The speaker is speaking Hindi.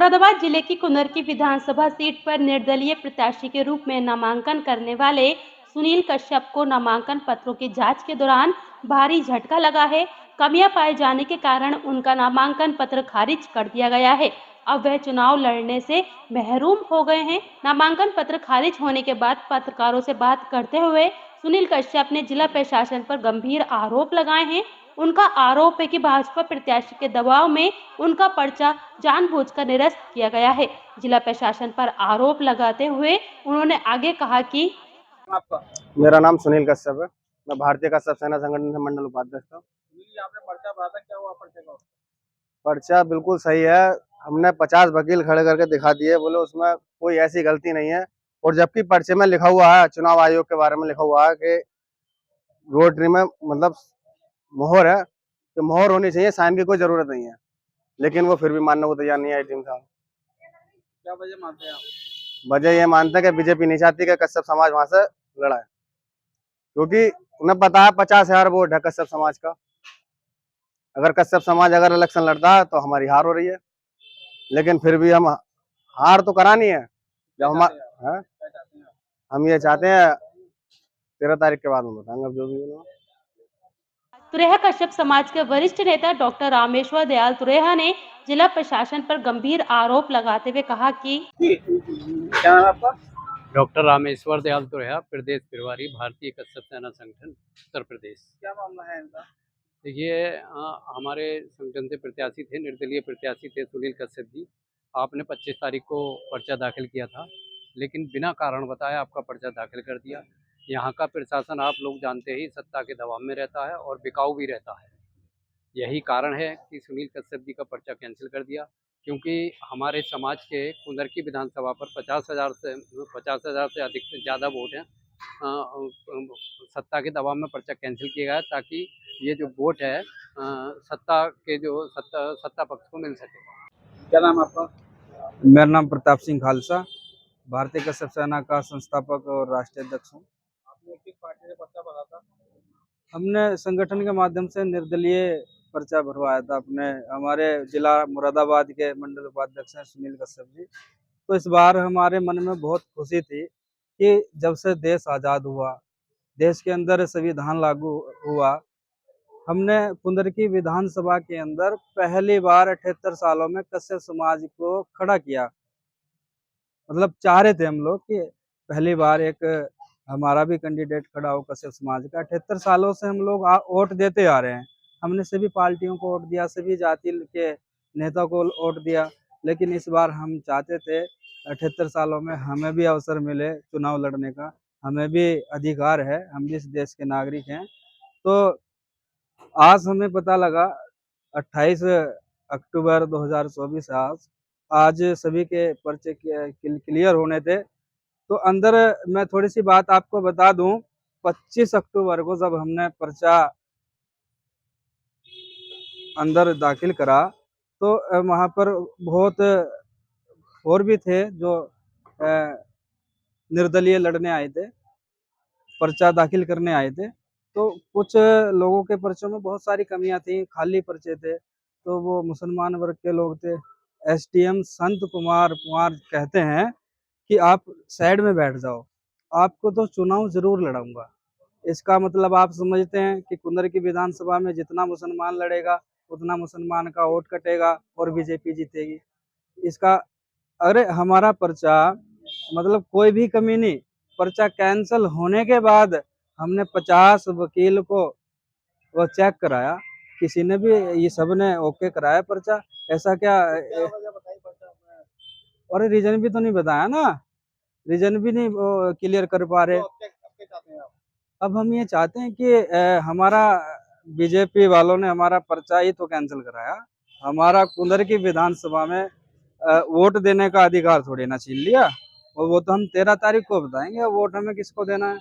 मुरादाबाद जिले की कुंदरकी विधानसभा सीट पर निर्दलीय प्रत्याशी के रूप में नामांकन करने वाले सुनील कश्यप को नामांकन पत्रों की जांच के दौरान भारी झटका लगा है। कमियां पाए जाने के कारण उनका नामांकन पत्र खारिज कर दिया गया है। अब वह चुनाव लड़ने से महरूम हो गए हैं। नामांकन पत्र खारिज होने के बाद पत्रकारों से बात करते हुए सुनील कश्यप ने जिला प्रशासन पर गंभीर आरोप लगाए हैं। उनका आरोप है कि भाजपा प्रत्याशी के दबाव में उनका पर्चा जानबूझकर निरस्त किया गया है। जिला प्रशासन पर आरोप लगाते हुए उन्होंने आगे कहा कि आपका मेरा नाम सुनील कश्यप है। मैं भारतीय कश्यप सेना संगठन से मंडल उपाध्यक्ष हूँ। आपने पर्चा भरा था, क्या हुआ पर्चे का? पर्चा बिल्कुल सही है। हमने 50 वकील खड़े करके दिखा दिए, बोले उसमें कोई ऐसी गलती नहीं है। और जबकि पर्चे में लिखा हुआ है, चुनाव आयोग के बारे में लिखा हुआ है कि रोटरी में मतलब मोहर है कि मोहर होनी चाहिए, साइन की कोई जरूरत नहीं है। लेकिन वो फिर भी मानने को तैयार नहीं है टीम साहब। क्या वजह मानते हैं आप? वजह ये मानते हैं कि बीजेपी नहीं चाहती कि कश्यप समाज वहां से लड़ा है, क्योंकि उन्हें पता है 50,000 वोट है कश्यप समाज का। अगर कश्यप समाज अगर इलेक्शन लड़ता है तो हमारी हार हो रही है, लेकिन फिर भी हम हार तो करानी है। जब हम ये चाहते हैं 13 तारीख के बाद में बताएंगे, अब जो भी होगा। तुरेहा कश्यप समाज के वरिष्ठ नेता डॉक्टर रामेश्वर दयाल तुरेहा ने जिला प्रशासन पर गंभीर आरोप लगाते हुए कहा कि क्या नाम है आपका? डॉक्टर रामेश्वर दयाल तुरेहा, प्रदेश प्रभारी, भारतीय कश्यप सेना संगठन, उत्तर प्रदेश। क्या मामला है इनका? देखिए, हमारे संगठन से प्रत्याशी थे, निर्दलीय प्रत्याशी थे सुनील कश्यप जी। आपने 25 तारीख को पर्चा दाखिल किया था, लेकिन बिना कारण बताए आपका पर्चा दाखिल कर दिया। यहाँ का प्रशासन आप लोग जानते ही सत्ता के दबाव में रहता है और बिकाऊ भी रहता है। यही कारण है कि सुनील कश्यप जी का पर्चा कैंसिल कर दिया, क्योंकि हमारे समाज के कुंदरकी विधानसभा पर 50,000 से अधिक से ज़्यादा वोट हैं। सत्ता के दबाव में पर्चा कैंसिल किया गया ताकि ये जो वोट है सत्ता पक्ष को मिल सके। क्या नाम है आपका? मेरा नाम प्रताप सिंह खालसा, भारतीय कश्यप सेना का संस्थापक और राष्ट्रीय अध्यक्ष हूँ। आपने किस पार्टी से पर्चा भरा था? हमने संगठन के माध्यम से निर्दलीय पर्चा भरवाया था। अपने हमारे जिला मुरादाबाद के मंडल उपाध्यक्ष हैं सुनील कश्यप जी। तो इस बार हमारे मन में बहुत खुशी थी कि जब से देश आज़ाद हुआ, देश के अंदर संविधान लागू हुआ, हमने कुंदरकी विधानसभा के अंदर पहली बार 78 सालों में कश्यप समाज को खड़ा किया। मतलब चाह रहे थे हम लोग कि पहली बार एक हमारा भी कैंडिडेट खड़ा हो कश्यप समाज का। 78 सालों से हम लोग वोट देते आ रहे हैं। हमने सभी पार्टियों को वोट दिया, सभी जाति के नेता को वोट दिया, लेकिन इस बार हम चाहते थे 78 सालों में हमें भी अवसर मिले चुनाव लड़ने का, हमें भी अधिकार है, हम भी इस देश के नागरिक हैं। तो आज हमें पता लगा 28 अक्टूबर 2024 आज सभी के पर्चे क्लियर होने थे। तो अंदर मैं थोड़ी सी बात आपको बता दूं, 25 अक्टूबर को जब हमने पर्चा अंदर दाखिल करा तो वहाँ पर बहुत और भी थे जो निर्दलीय लड़ने आए थे, पर्चा दाखिल करने आए थे। तो कुछ लोगों के पर्चों में बहुत सारी कमियां थी, खाली पर्चे थे। तो वो मुसलमान वर्ग के लोग थे। एसडीएम संत कुमार कहते हैं कि आप साइड में बैठ जाओ, आपको तो चुनाव जरूर लड़ाऊंगा। इसका मतलब आप समझते हैं कि कुंदरकी विधानसभा में जितना मुसलमान लड़ेगा उतना मुसलमान का वोट कटेगा और बीजेपी जीतेगी। इसका अरे हमारा पर्चा मतलब कोई भी कमी नहीं, पर्चा कैंसिल होने के बाद हमने 50 वकील को वो चेक कराया, किसी ने भी, ये सब ने ओके कराया पर्चा। ऐसा क्या वजह बताइए पर्चा में? और रीजन भी तो नहीं बताया ना, रीजन भी नहीं क्लियर कर पा रहे। तो अब क्या चाहते हैं आप? अब हम ये चाहते हैं कि हमारा बीजेपी वालों ने हमारा पर्चा ही तो कैंसिल कराया, हमारा कुंदरकी विधानसभा में वोट देने का अधिकार थोड़ी ना छीन लिया। और वो तो हम 13 तारीख को बताएंगे वोट हमें किसको देना है।